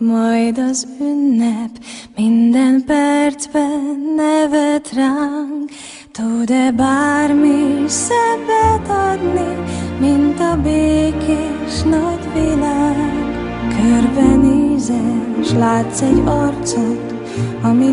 majd az ünnep, minden percben nevet ránk. Tud-e bármi szebbet adni, mint a békés nagy világ? Körbenézel, s látsz egy arcot, ami